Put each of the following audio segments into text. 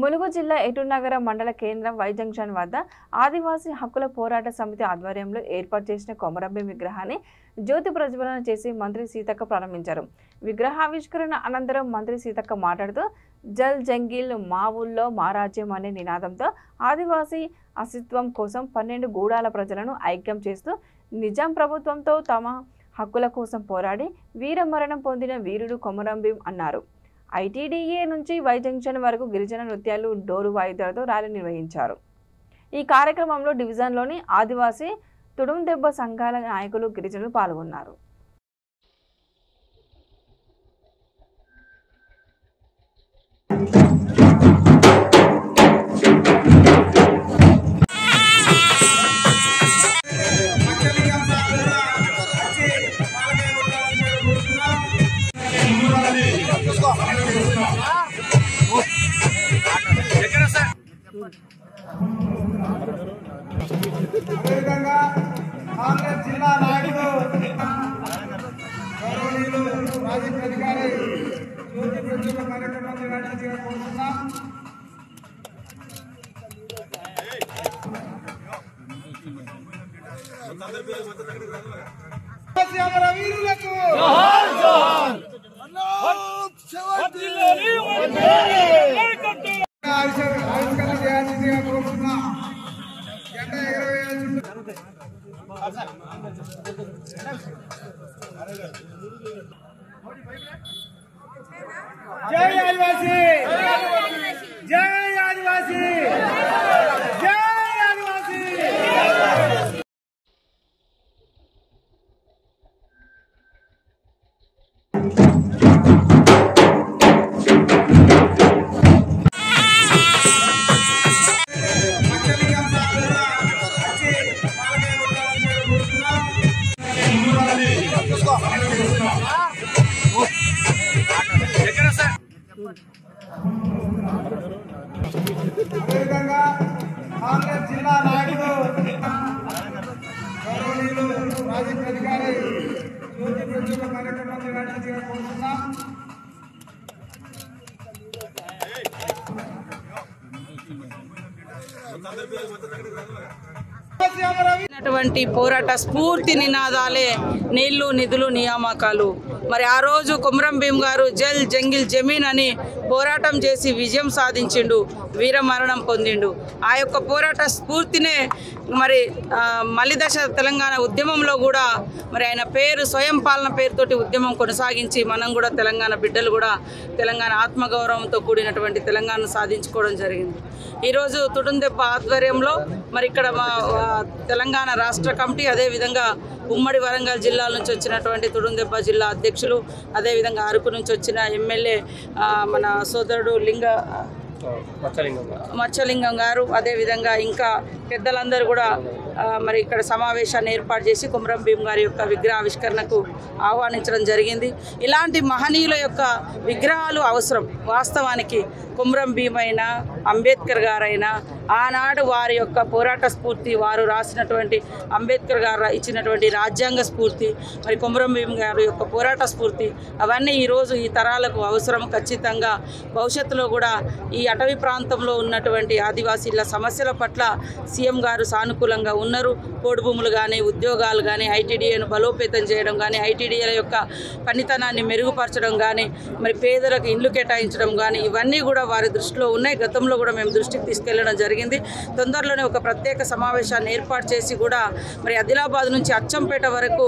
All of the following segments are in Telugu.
ములుగు జిల్లా ఏటూరునగర మండల కేంద్రం వై జంక్షన్ వద్ద ఆదివాసీ హక్కుల పోరాట సమితి ఆధ్వర్యంలో ఏర్పాటు చేసిన కొమరంభీం విగ్రహాన్ని జ్యోతి ప్రజ్వలన చేసి మంత్రి సీతక్క ప్రారంభించారు. విగ్రహావిష్కరణ అనంతరం మంత్రి సీతక్క మాట్లాడుతూ జల్ జంగిల్ మా ఊళ్ళో మా రాజ్యం అనే నినాదంతో ఆదివాసీ అస్తిత్వం కోసం 12 గూడాల ప్రజలను ఐక్యం చేస్తూ నిజాం ప్రభుత్వంతో తమ హక్కుల కోసం పోరాడి వీరమరణం పొందిన వీరుడు కొమరంభీం అన్నారు. ఐటీడీఏ నుంచి వై జంక్షన్ వరకు గిరిజన నృత్యాలు డోరు వాయిద్యాలతో ర్యాలీ నిర్వహించారు. ఈ కార్యక్రమంలో డివిజన్లోని ఆదివాసీ తుడుందెబ్బ సంఘాల నాయకులు గిరిజనులు పాల్గొన్నారు. అదేవిధంగా కాంగ్రెస్ జిల్లా నాయకులు గౌరవనీయులు ప్రాజెక్ట్ అధికారి జ్యోతి ప్రజ్వలన కార్యక్రమాన్ని నడిపించగా కోరుతున్నాం. వీరులకు ఆవిష్కరణ చేయాల్సిందిగా కోరుతున్నాం. జై ఆదివాసీ, జై ఆదివాసీ, జై ఆదివాసీ. అదేవిధంగా కాంగ్రెస్ జిల్లా నాయకులు గౌరవనీయులు ప్రాజెక్ట్ అధికారి జ్యోతి ప్రజ్వలన కార్యక్రమాన్ని నడిపించగా కోరుతున్నాం. పోరాట స్ఫూర్తి నినాదాలే నీళ్లు నిధులు నియామకాలు. మరి ఆ రోజు కొమరంభీం గారు జల్ జంగిల్ జమీన్ అని పోరాటం చేసి విజయం సాధించిండు, వీరమరణం పొందిండు. ఆ యొక్క పోరాట స్ఫూర్తినే మరి మలిదశ తెలంగాణ ఉద్యమంలో కూడా మరి ఆయన పేరు స్వయం పాలన పేరుతోటి ఉద్యమం కొనసాగించి మనం కూడా తెలంగాణ బిడ్డలు కూడా తెలంగాణ ఆత్మగౌరవంతో కూడినటువంటి తెలంగాణను సాధించుకోవడం జరిగింది. ఈరోజు తుడుందెబ్బ ఆధ్వర్యంలో మరి ఇక్కడ మా తెలంగాణ రాష్ట్ర కమిటీ, అదేవిధంగా ఉమ్మడి వరంగల్ జిల్లాల నుంచి వచ్చినటువంటి తుడుందెబ్బ జిల్లా అధ్యక్షులు, అదేవిధంగా అరకు నుంచి వచ్చిన ఎమ్మెల్యే మన సోదరుడు మచ్చలింగం గారు, అదేవిధంగా ఇంకా పెద్దలందరూ కూడా మరి ఇక్కడ సమావేశాన్ని ఏర్పాటు చేసి కొమరంభీం గారి యొక్క విగ్రహావిష్కరణకు ఆహ్వానించడం జరిగింది. ఇలాంటి మహనీయుల యొక్క విగ్రహాలు అవసరం. వాస్తవానికి కొమరంభీం అయినా అంబేద్కర్ గారైనా ఆనాడు వారి యొక్క పోరాట స్ఫూర్తి, వారు రాసినటువంటి అంబేద్కర్ గారు ఇచ్చినటువంటి రాజ్యాంగ స్ఫూర్తి, మరి కొమరంభీం గారి యొక్క పోరాట స్ఫూర్తి, అవన్నీ ఈరోజు ఈ తరాలకు అవసరం. ఖచ్చితంగా భవిష్యత్తులో కూడా ఈ అటవీ ప్రాంతంలో ఉన్నటువంటి ఆదివాసీల సమస్యల పట్ల సీఎం గారు సానుకూలంగా ఉన్నారు. పోడు భూములు కానీ, ఉద్యోగాలు కానీ, ఐటీడీఏను బలోపేతం చేయడం కానీ, ఐటీడీఏల యొక్క పనితనాన్ని మెరుగుపరచడం కానీ, మరి పేదలకు ఇండ్లు కేటాయించడం కానీ, ఇవన్నీ కూడా వారి దృష్టిలో ఉన్నాయి. గతంలో కూడా మేము దృష్టికి తీసుకెళ్లడం జరిగింది. తొందరలోనే ఒక ప్రత్యేక సమావేశాన్ని ఏర్పాటు చేసి కూడా మరి ఆదిలాబాద్ నుంచి అచ్చంపేట వరకు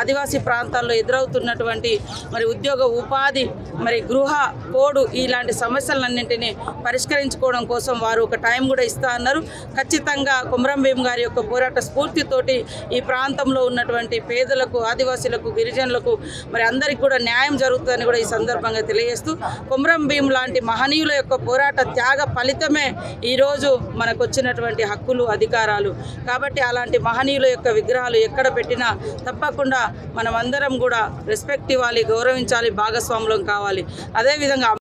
ఆదివాసీ ప్రాంతాల్లో ఎదురవుతున్నటువంటి మరి ఉద్యోగ ఉపాధి, మరి గృహ పోడు, ఇలాంటి సమస్యలన్నింటినీ పరిష్కరించుకోవడం కోసం వారు ఒక టైం కూడా ఇస్తా అన్నారు. ఖచ్చితంగా కొమరంభీం గారి యొక్క పోరాట స్ఫూర్తితోటి ఈ ప్రాంతంలో ఉన్నటువంటి పేదలకు, ఆదివాసీలకు, గిరిజనులకు మరి అందరికీ కూడా న్యాయం జరుగుతుందని కూడా ఈ సందర్భంగా తెలియజేస్తూ, కొమరంభీం లాంటి మహనీయుల యొక్క పోరాట త్యాగ ఫలితమే ఈరోజు మనకు వచ్చినటువంటి హక్కులు, అధికారాలు. కాబట్టి అలాంటి మహనీయుల యొక్క విగ్రహాలు ఎక్కడ పెట్టినా తప్పకుండా మనమందరం కూడా రెస్పెక్ట్ ఇవ్వాలి, గౌరవించాలి, భాగస్వాములం కావాలి. అదేవిధంగా